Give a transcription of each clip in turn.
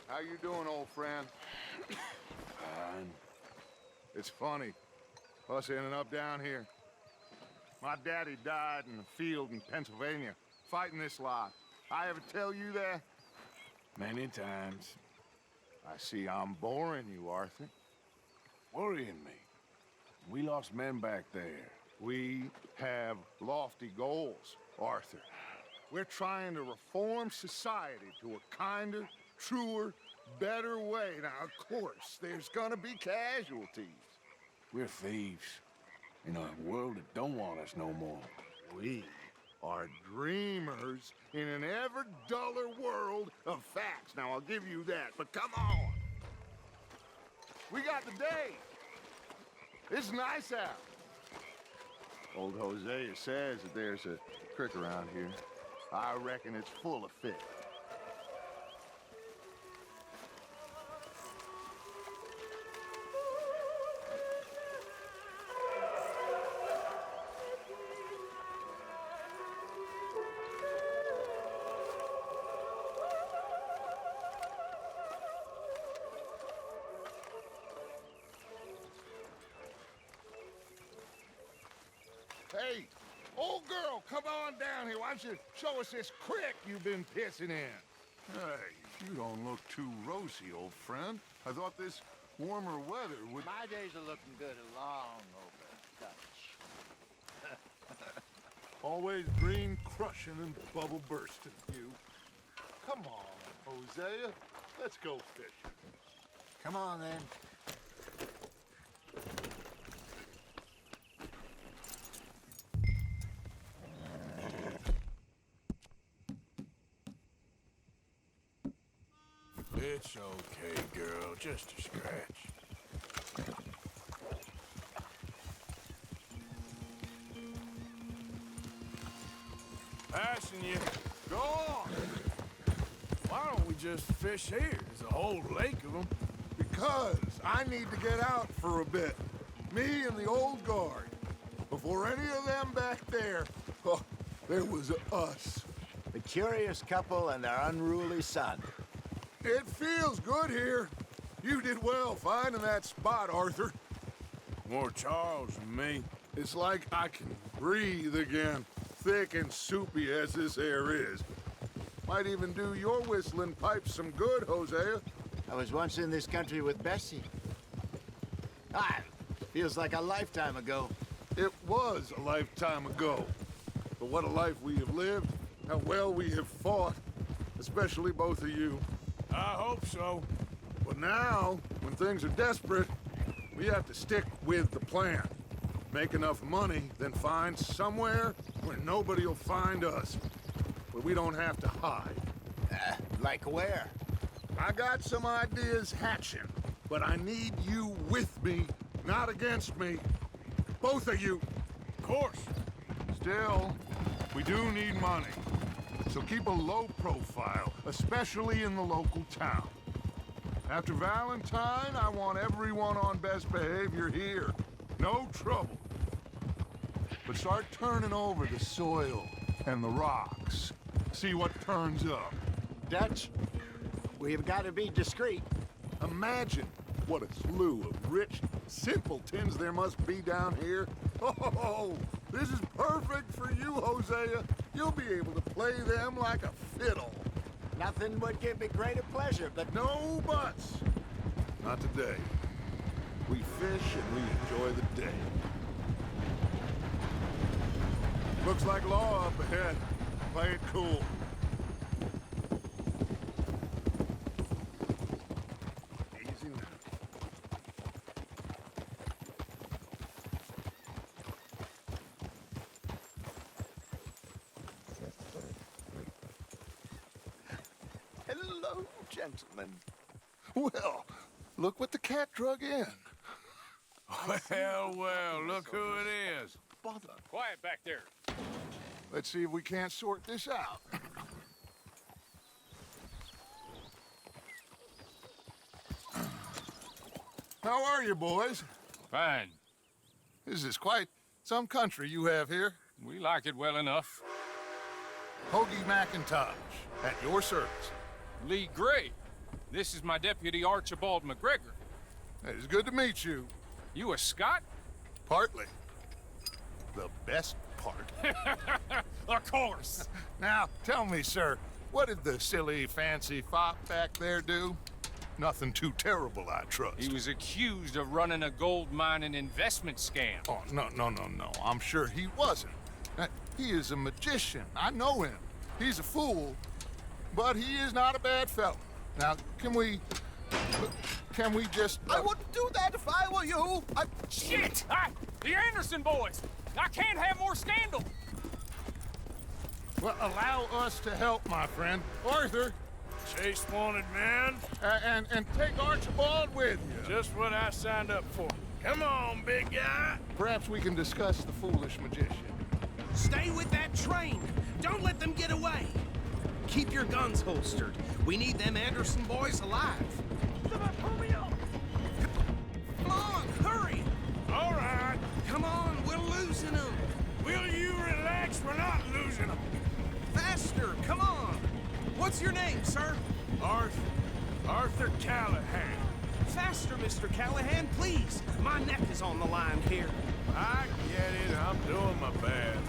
How you doing, old friend? Fine. It's funny, us ending up down here. My daddy died in the field in Pennsylvania, fighting this lot. I ever tell you that? Many times. I see I'm boring you, Arthur. Worrying me. We lost men back there. We have lofty goals, Arthur. We're trying to reform society to a kinder, truer, better way. Now, of course, there's gonna be casualties. We're thieves. In a world that don't want us no more. We are dreamers in an ever duller world of facts. Now, I'll give you that, but come on. We got the day. It's nice out. Old Hosea says that there's a creek around here. I reckon it's full of fish. Hey, old girl, come on down here. Why don't you show us this creek you've been pissing in? Hey, you don't look too rosy, old friend. I thought this warmer weather would... My days are looking good along over Dutch. Always green crushing and bubble bursting, you. Come on, Hosea. Let's go fishing. Come on, then. It's okay, girl. Just a scratch. Passing you. Go on! Why don't we just fish here? There's a whole lake of them. Because I need to get out for a bit. Me and the old guard. Before any of them back there, oh, there was us. The curious couple and their unruly son. It feels good here. You did well finding that spot, Arthur. More Charles than me. It's like I can breathe again, thick and soupy as this air is. Might even do your whistling pipes some good, Hosea. I was once in this country with Bessie. Feels like a lifetime ago. It was a lifetime ago. But what a life we have lived, how well we have fought, especially both of you. I hope so. But now, when things are desperate, we have to stick with the plan. Make enough money, then find somewhere where nobody will find us. Where we don't have to hide. Like where? I got some ideas hatching, but I need you with me, not against me. Both of you. Of course. Still, we do need money. So keep a low profile, especially in the local town. After Valentine, I want everyone on best behavior here. No trouble. But start turning over the soil and the rocks. See what turns up. Dutch, we've got to be discreet. Imagine what a slew of rich simpletons there must be down here. Oh, this is perfect for you, Hosea. You'll be able to play them like a fiddle. Nothing would give me greater pleasure, but No buts. Not today. We fish and we enjoy the day. Looks like law up ahead. Play it cool. Easy now. Hello, gentlemen. Well, look what the cat drug in. Well, look who it is. Bother. Quiet back there. Let's see if we can't sort this out. How are you, boys? Fine. This is quite some country you have here. We like it well enough. Hoagie McIntosh, at your service. Lee Gray. This is my deputy, Archibald McGregor. It's good to meet you. You a Scot? Partly. The best part. Of course. Now, tell me, sir, what did the silly, fancy fop back there do? Nothing too terrible, I trust. He was accused of running a gold mining investment scam. Oh, no. I'm sure he wasn't. He is a magician. I know him. He's a fool, but he is not a bad fellow. Now, can we just... I wouldn't do that if I were you. Shit! The Anderson boys! I can't have more scandal! Well, allow us to help, my friend. Arthur, Chase wanted man. and take Archibald with you. Just what I signed up for. Come on, big guy. Perhaps we can discuss the foolish magician. Stay with that train. Don't let them get away. Keep your guns holstered. We need them Anderson boys alive. Come on, hurry. All right. Come on, we're losing them. Will you relax? We're not losing them. Faster, come on. What's your name, sir? Arthur Callahan. Faster, Mr. Callahan, please. My neck is on the line here. I get it. I'm doing my best.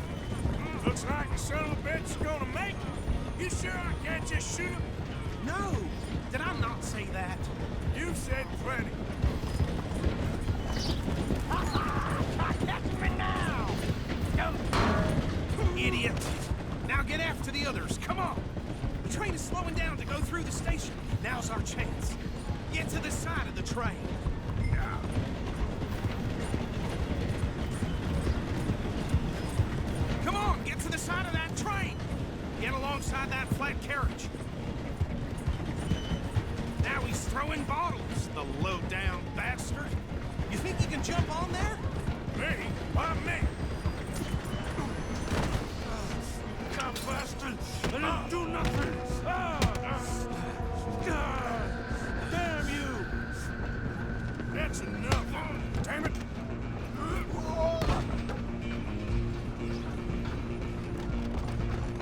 Looks like the son of a bitch is gonna make it. You sure I can't just shoot him? No, did I not say that? You said plenty. Catch me now! Idiot! Now get after the others, come on! The train is slowing down to go through the station. Now's our chance. Get to the side of the train. Come on, get to the side of that train! Get alongside that flat carriage. Now he's throwing bottles, the low-down bastard. You think you can jump on there? Me? Why me? God bastard! I didn't do nothing! Damn you! That's enough! Damn it!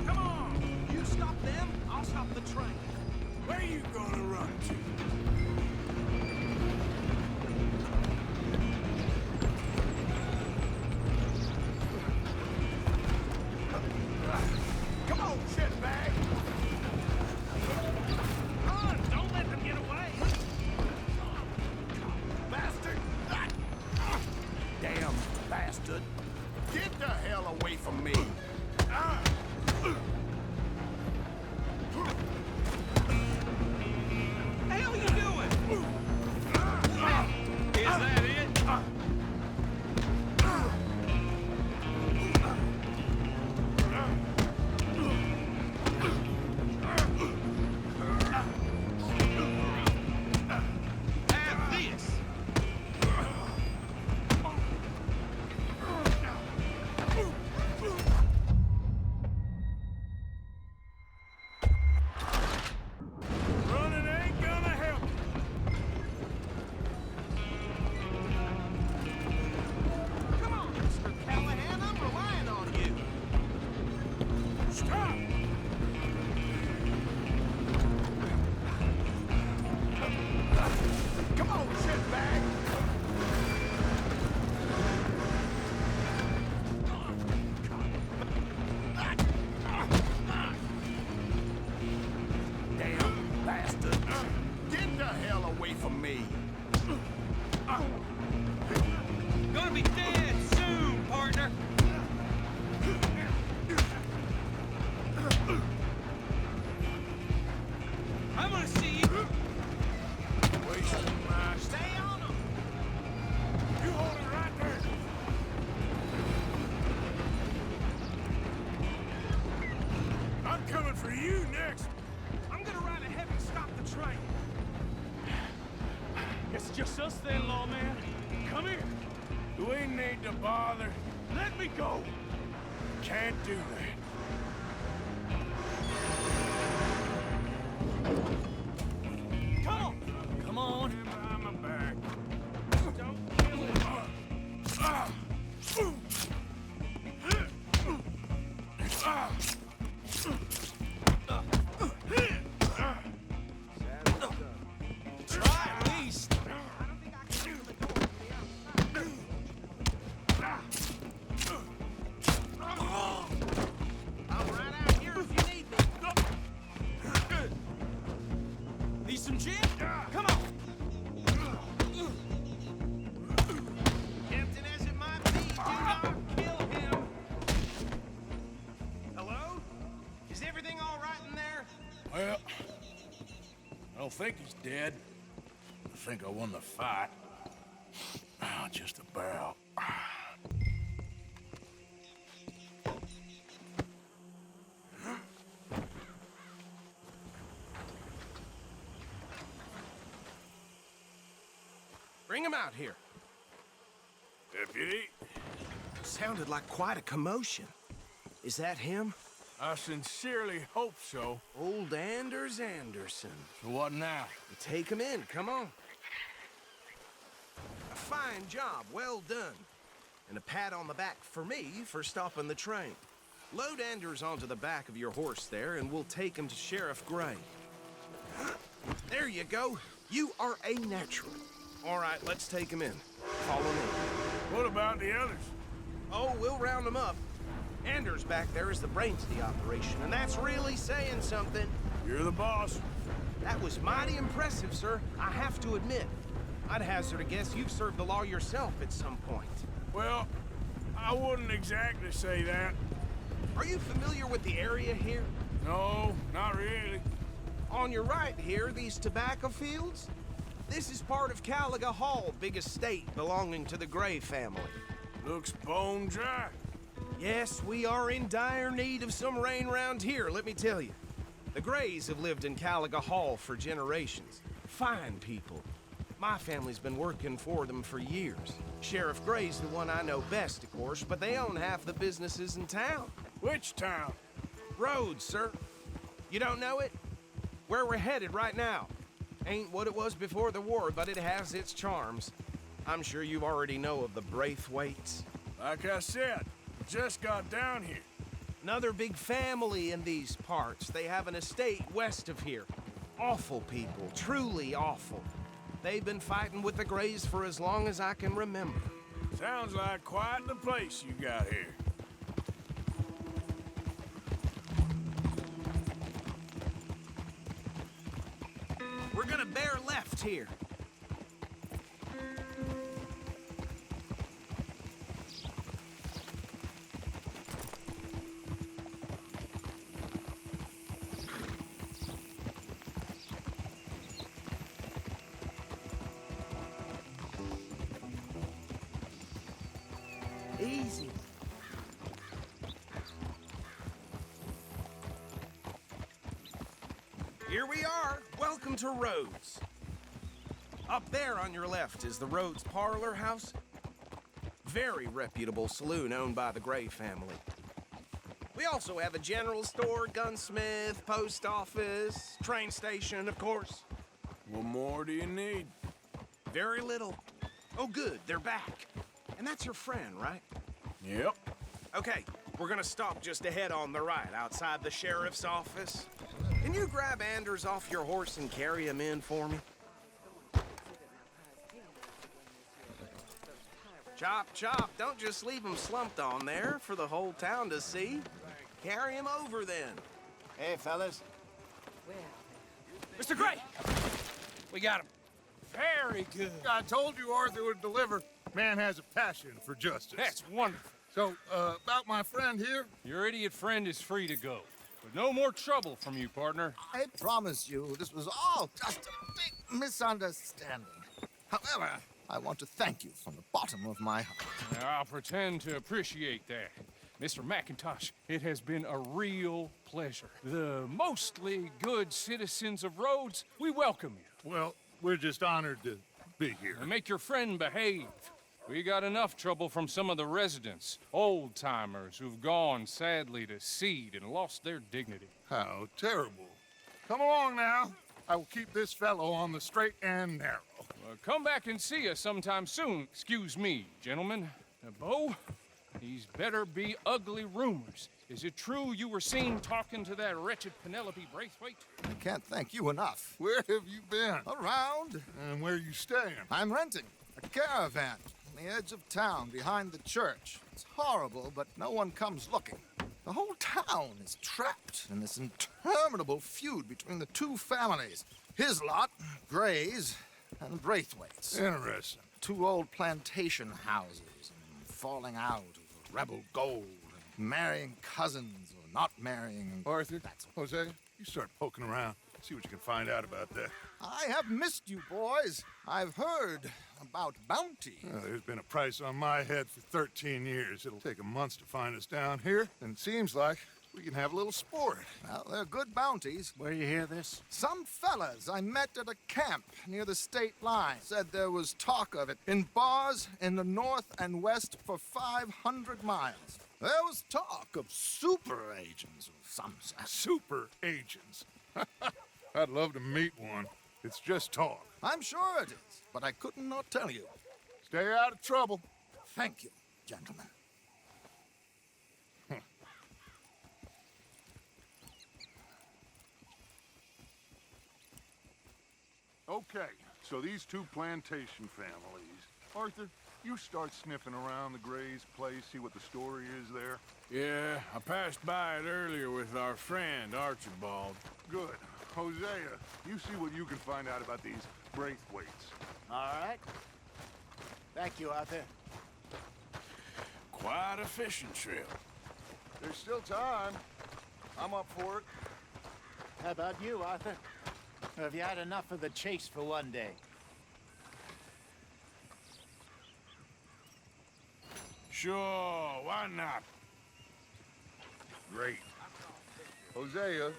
Come on! You stop them, I'll stop the train. Where you gonna run to? Come on, shitbag. Run! Don't let them get away! Bastard. Damn bastard. Get the hell away from me. The hell you doing? Is that it? Have this! Running ain't gonna help. Come on, Mr. Callahan, I'm relying on you. Stop! Come on, shitbag. Damn bastard. Get the hell away from me. Gonna be dead soon, partner. I'm gonna see you. Wasting my... Stay on them. You hold it right there. I'm coming for you next. I'm gonna ride ahead and stop the train. It's just us then, lawman. Come here. We need to bother. Let me go. Can't do that. Come on. Come on. Stand by my back. Don't kill him. don't think he's dead. I think I won the fight. Just about. Bring him out here. Deputy, Sounded like quite a commotion. Is that him? I sincerely hope so. Old Anders Anderson. So what now? Take him in, come on. A fine job, well done. And a pat on the back for me for stopping the train. Load Anders onto the back of your horse there, and we'll take him to Sheriff Gray. There you go. You are a natural. All right, let's take him in. Follow me. What about the others? Oh, we'll round them up. Anders back there is the brains of the operation, and that's really saying something. You're the boss. That was mighty impressive, sir. I have to admit. I'd hazard a guess you've served the law yourself at some point. Well, I wouldn't exactly say that. Are you familiar with the area here? No, not really. On your right here, these tobacco fields? This is part of Caliga Hall, big estate belonging to the Gray family. Looks bone dry. Yes, we are in dire need of some rain round here, let me tell you. The Grays have lived in Caliga Hall for generations. Fine people. My family's been working for them for years. Sheriff Gray's the one I know best, of course, but they own half the businesses in town. Which town? Rhodes, sir. You don't know it? Where we're headed right now. Ain't what it was before the war, but it has its charms. I'm sure you already know of the Braithwaites. Like I said, just got down here. Another big family in these parts. They have an estate west of here. Awful people, truly awful. They've been fighting with the Grays for as long as I can remember. Sounds like quite the place you got here. We're gonna bear left here. Easy. Here we are. Welcome to Rhodes. Up there on your left is the Rhodes Parlor House. Very reputable saloon owned by the Gray family. We also have a general store, gunsmith, post office, train station, of course. What more do you need? Very little. Oh, good, they're back. And that's your friend, right? Yep. Okay, we're gonna stop just ahead on the right, outside the sheriff's office. Can you grab Anders off your horse and carry him in for me? Chop, chop, don't just leave him slumped on there for the whole town to see. Carry him over then. Hey, fellas. Mr. Gray! We got him. Very good. I told you Arthur would deliver. Man has a passion for justice. That's wonderful. So, about my friend here? Your idiot friend is free to go. But no more trouble from you, partner. I promise you, this was all just a big misunderstanding. However, I want to thank you from the bottom of my heart. Now, I'll pretend to appreciate that. Mr. McIntosh, it has been a real pleasure. The mostly good citizens of Rhodes, we welcome you. Well, we're just honored to be here. And make your friend behave. We got enough trouble from some of the residents, old-timers who've gone, sadly, to seed and lost their dignity. How terrible. Come along now. I will keep this fellow on the straight and narrow. Come back and see us sometime soon. Excuse me, gentlemen. Bo, these better be ugly rumors. Is it true you were seen talking to that wretched Penelope Braithwaite? I can't thank you enough. Where have you been? Around, And where you staying? I'm renting a caravan on the edge of town behind the church. It's horrible, but no one comes looking. The whole town is trapped in this interminable feud between the two families. His lot, Gray's, and Braithwaite's. Interesting. Two old plantation houses, and falling out over rebel gold, and marrying cousins or not marrying. Arthur, That's Jose, you start poking around. See what you can find out about that. I have missed you, boys. I've heard about bounty. There's been a price on my head for 13 years. It'll take a month to find us down here, and it seems like we can have a little sport. Well, they're good bounties. Where you hear this? Some fellas I met at a camp near the state line said there was talk of it in bars in the north and west for 500 miles. There was talk of super agents of some sort. Super agents. I'd love to meet one. It's just talk. I'm sure it is, but I couldn't not tell you. Stay out of trouble. Thank you, gentlemen. Okay, so these two plantation families. Arthur, you start sniffing around the Gray's place, see what the story is there. Yeah, I passed by it earlier with our friend, Archibald. Good. Hosea, you see what you can find out about these Braithwaites. All right. Thank you, Arthur. Quite a fishing trip. There's still time. I'm up for it. How about you, Arthur? Or have you had enough of the chase for one day? Sure, why not? Great. Hosea,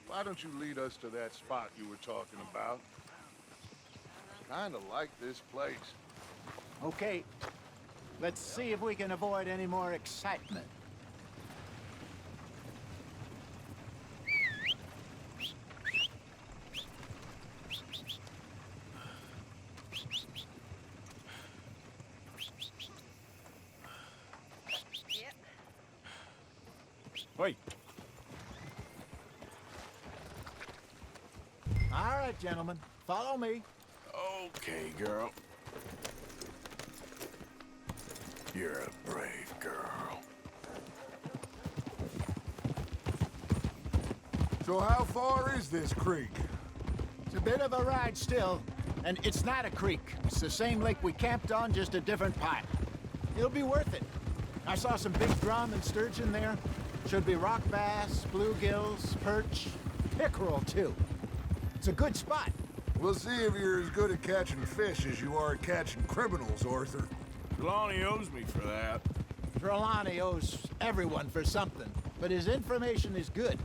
why don't you lead us to that spot you were talking about? Kinda like this place. Okay. Let's see if we can avoid any more excitement. Wait. All right, gentlemen. Follow me. Okay, girl. You're a brave girl. So how far is this creek? It's a bit of a ride still, and it's not a creek. It's the same lake we camped on, just a different part. It'll be worth it. I saw some big drum and sturgeon there. Should be rock bass, bluegills, perch, pickerel, too. It's a good spot. We'll see if you're as good at catching fish as you are at catching criminals, Arthur. Trelawney owes me for that. Trelawney owes everyone for something, but his information is good.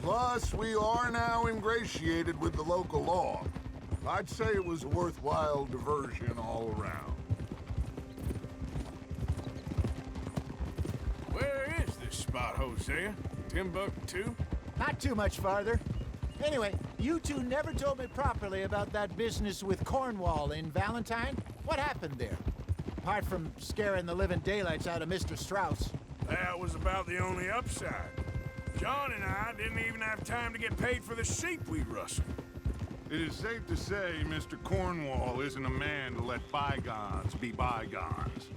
Plus, we are now ingratiated with the local law. I'd say it was a worthwhile diversion all around. Where is this spot, Hosea? Timbuktu? Not too much farther. Anyway, you two never told me properly about that business with Cornwall in Valentine. What happened there? Apart from scaring the living daylights out of Mr. Strauss. That was about the only upside. John and I didn't even have time to get paid for the sheep we rustled. It is safe to say Mr. Cornwall isn't a man to let bygones be bygones.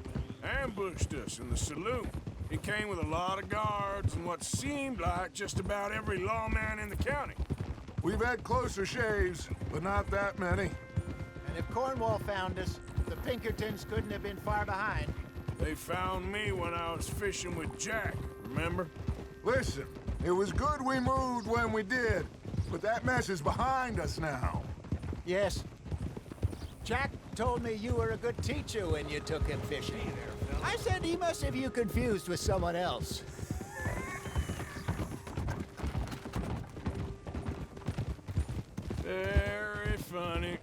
Ambushed us in the saloon. He came with a lot of guards and what seemed like just about every lawman in the county. We've had closer shaves, but not that many. And if Cornwall found us, the Pinkertons couldn't have been far behind. They found me when I was fishing with Jack, remember? Listen, it was good we moved when we did, but that mess is behind us now. Yes. Jack told me you were a good teacher when you took him fishing. I said he must have you confused with someone else. Very funny.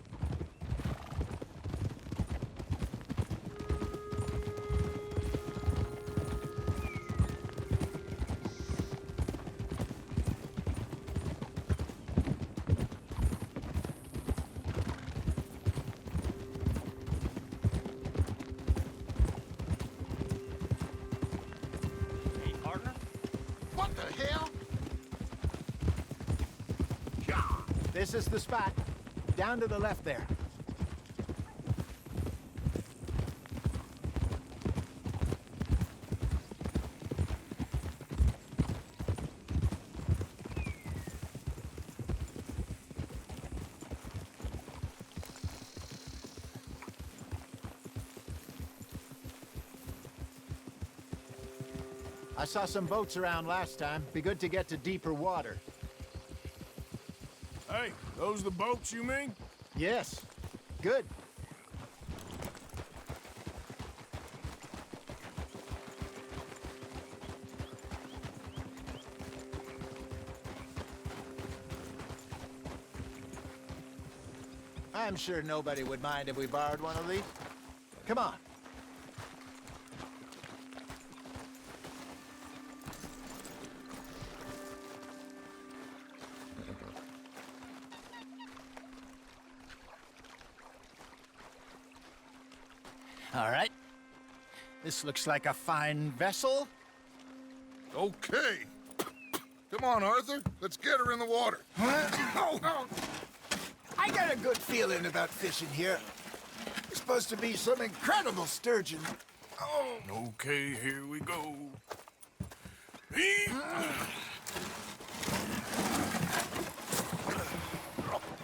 Hey, partner? What the hell? This is the spot. Down to the left there. I saw some boats around last time. Be good to get to deeper water. Hey, those the boats you mean? Yes. Good. I'm sure nobody would mind if we borrowed one of these. Come on. All right. This looks like a fine vessel. Okay. Come on, Arthur. Let's get her in the water. I got a good feeling about fishing here. It's supposed to be some incredible sturgeon. Okay, here we go.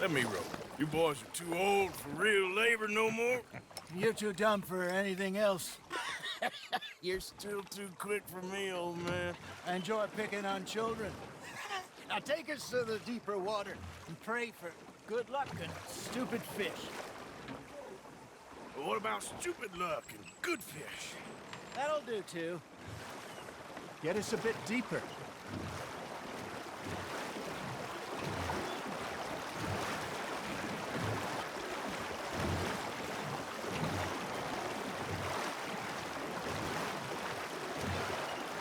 Let me row. You boys are too old for real labor no more. You're too dumb for anything else. You're still too quick for me, old man. I enjoy picking on children. Now take us to the deeper water and pray for good luck and stupid fish. But what about stupid luck and good fish? That'll do, too. Get us a bit deeper.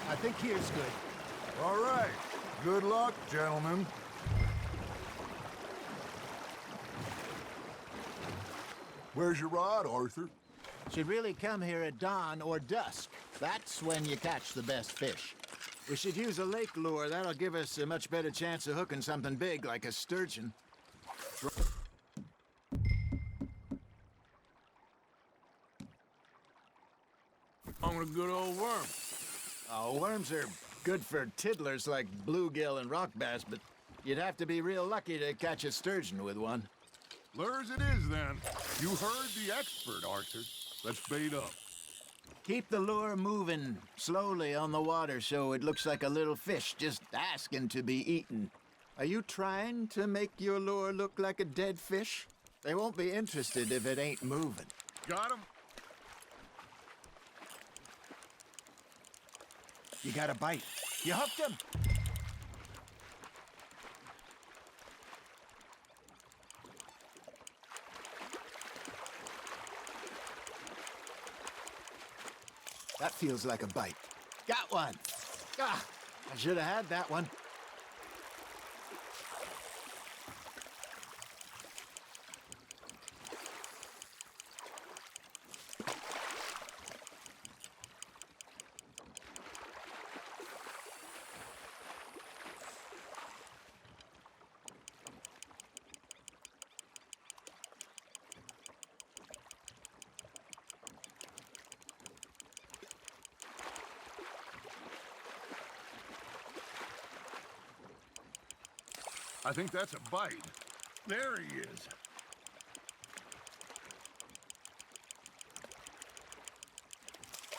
I think here's good. All right. Good luck, gentlemen. Where's your rod, Arthur? Should really come here at dawn or dusk. That's when you catch the best fish. We should use a lake lure. That'll give us a much better chance of hooking something big like a sturgeon. On a good old worm. Oh, worms are good for tiddlers like bluegill and rock bass, but you'd have to be real lucky to catch a sturgeon with one. Lures it is, then. You heard the expert, Arthur. Let's bait up. Keep the lure moving slowly on the water so it looks like a little fish just asking to be eaten. Are you trying to make your lure look like a dead fish? They won't be interested if it ain't moving. Got him? You got a bite. You hooked him. That feels like a bite. Got one. Ah, I should have had that one. I think that's a bite. There he is.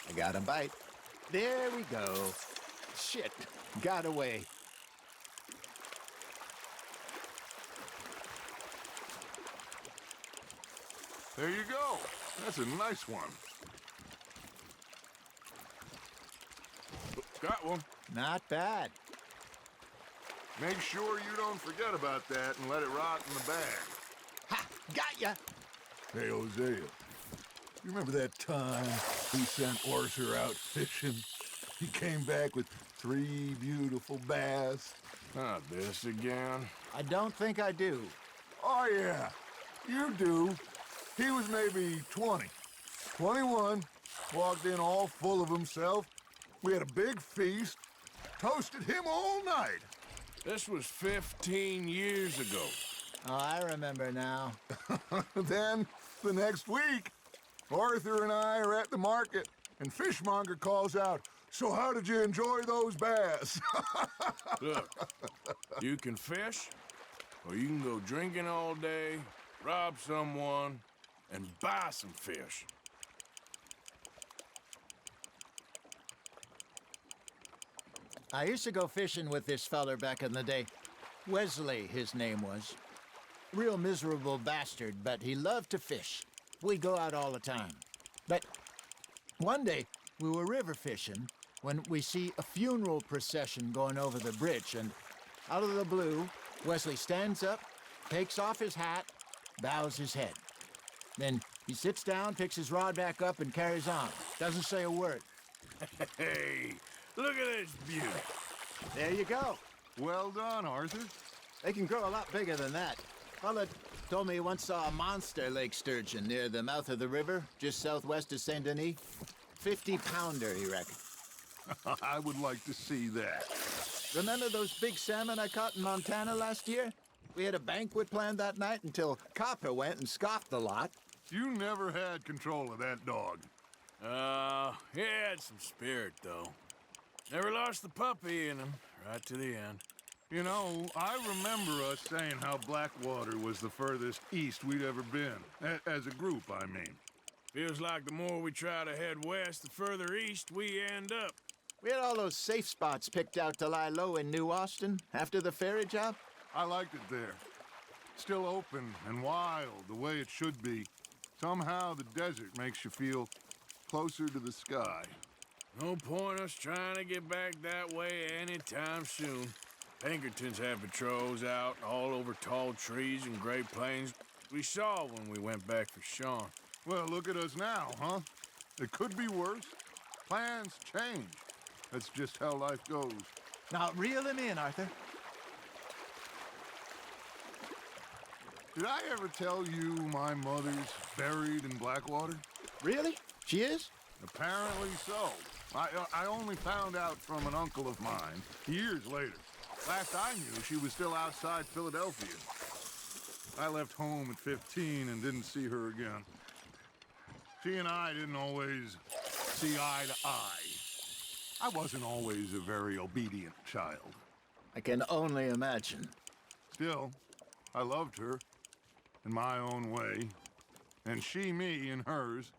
I got a bite. There we go. Shit, got away. There you go. That's a nice one. Got one. Not bad. Make sure you don't forget about that and let it rot in the bag. Ha! Got ya! Hey, Hosea. You remember that time we sent Arthur out fishing? He came back with 3 beautiful bass. Not this again. I don't think I do. Oh, yeah. You do. He was maybe 20. 21. Walked in all full of himself. We had a big feast. Toasted him all night. This was 15 years ago. Oh, I remember now. Then, the next week, Arthur and I are at the market, and Fishmonger calls out, "So how did you enjoy those bass?" Look, you can fish, or you can go drinking all day, rob someone, and buy some fish. I used to go fishing with this feller back in the day. Wesley, his name was. real miserable bastard, but he loved to fish. We go out all the time. But one day, we were river fishing when we see a funeral procession going over the bridge, and out of the blue, Wesley stands up, takes off his hat, bows his head. Then he sits down, picks his rod back up, and carries on. Doesn't say a word. Hey, look at this beauty. There you go. Well done, Arthur. They can grow a lot bigger than that. Fella told me he once saw a monster lake sturgeon near the mouth of the river, just southwest of Saint Denis. 50-pounder, he reckoned. I would like to see that. Remember those big salmon I caught in Montana last year? We had a banquet planned that night until Copper went and scoffed the lot. You never had control of that dog. He had some spirit, though. Never lost the puppy in him, right to the end. You know, I remember us saying how Blackwater was the furthest east we'd ever been. As a group, I mean. Feels like the more we try to head west, the further east we end up. We had all those safe spots picked out to lie low in New Austin after the ferry job. I liked it there. Still open and wild, the way it should be. Somehow the desert makes you feel closer to the sky. No point us trying to get back that way anytime soon. Pinkertons have patrols out all over tall trees and Great Plains. We saw when we went back for Sean. Well, look at us now, huh? It could be worse. Plans change. That's just how life goes. Now, reel him in, Arthur. Did I ever tell you my mother's buried in Blackwater? Really? She is? Apparently so. I only found out from an uncle of mine years later. Last I knew, she was still outside Philadelphia. I left home at 15 and didn't see her again. She and I didn't always see eye to eye. I wasn't always a very obedient child. I can only imagine. Still, I loved her in my own way, and she me in hers.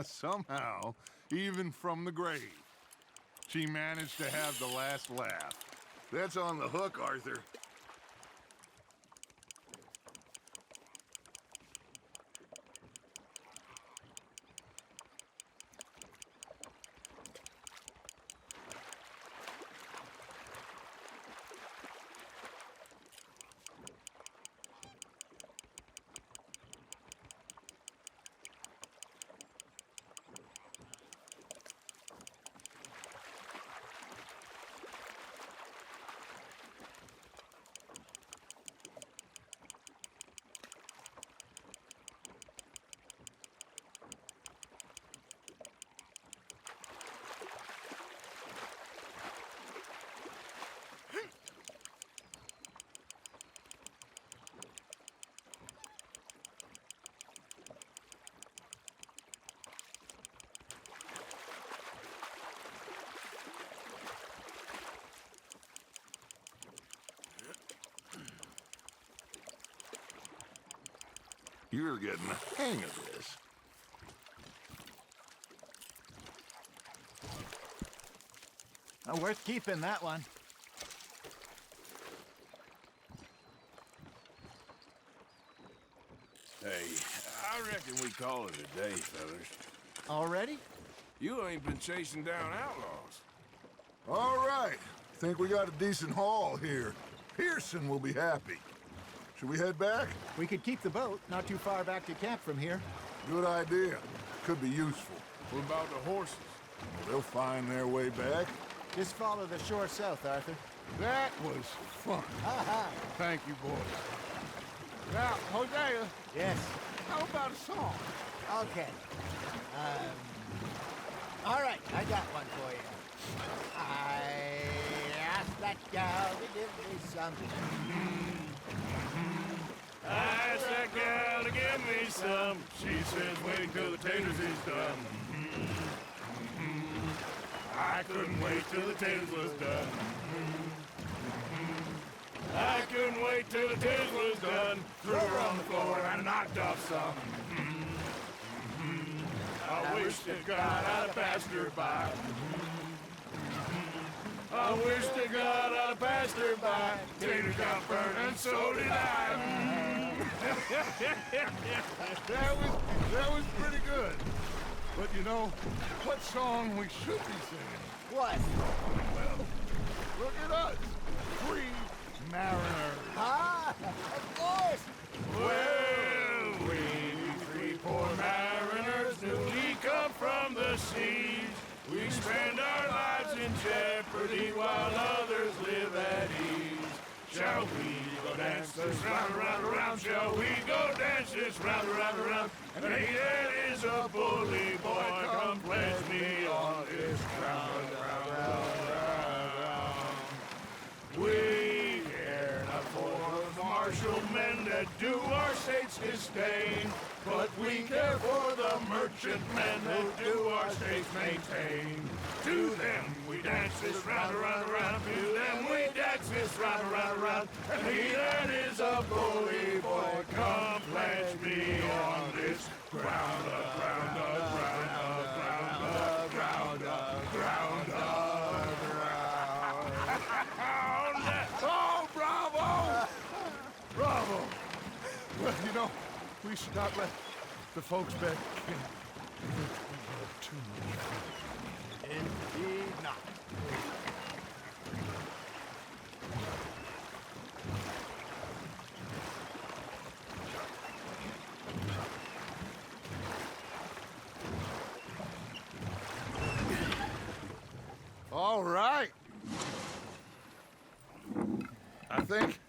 Somehow, even from the grave, she managed to have the last laugh. That's on the hook, Arthur. You're getting the hang of this. Worth keeping, that one. Hey, I reckon we call it a day, fellas. Already? You ain't been chasing down outlaws. All right. Think we got a decent haul here. Pearson will be happy. Should we head back? We could keep the boat not too far back to camp from here. Good idea. Could be useful. What about the horses? They'll find their way back. Just follow the shore south, Arthur. That was fun. Aha! Thank you, boys. Now, Hosea, Yes. how about a song? Okay. All right, I got one for you. I asked that gal to give me something. I asked that gal to give me some. She says wait till the taters is done. I couldn't wait till the taters was done. I couldn't wait till the taters was done. Threw her on the floor and knocked off some. I wish to God I'd have passed her by. I wish to God I'd have passed her by. Taters got burned and so did I. That was pretty good. But you know, what song we should be singing? What? Well, look at us. Free mariners. Ah, of course. Well, we three poor mariners newly come from the seas. We spend our lives in jeopardy while others live at ease. Shall we go dance this round, round, around? Shall we go dance this round, round, around? And he that is a bully boy, come pledge me on this round, round, round, round. We care not for martial men that do our state's disdain, but we care for the merchant men that do our states maintain. To them we dance this round, around, around. To them we dance this round, around, around. And he that is a bully boy, come pledge me on this ground, ground, ground, ground, ground, ground, ground. Oh, bravo! Bravo! Well, you know, we should not let the folks back in too much. Indeed not. All right. I think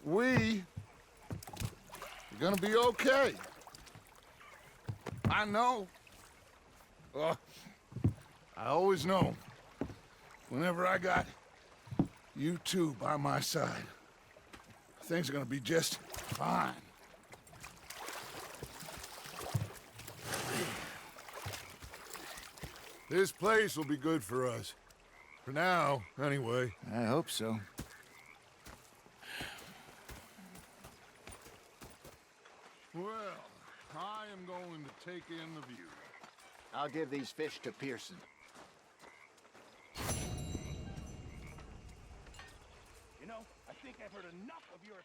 we're gonna be okay. I know. I always know. Whenever I got you two by my side, things are gonna be just fine. This place will be good for us. For now, anyway. I hope so. Well, I am going to take in the view. I'll give these fish to Pearson. You know, I think I've heard enough of your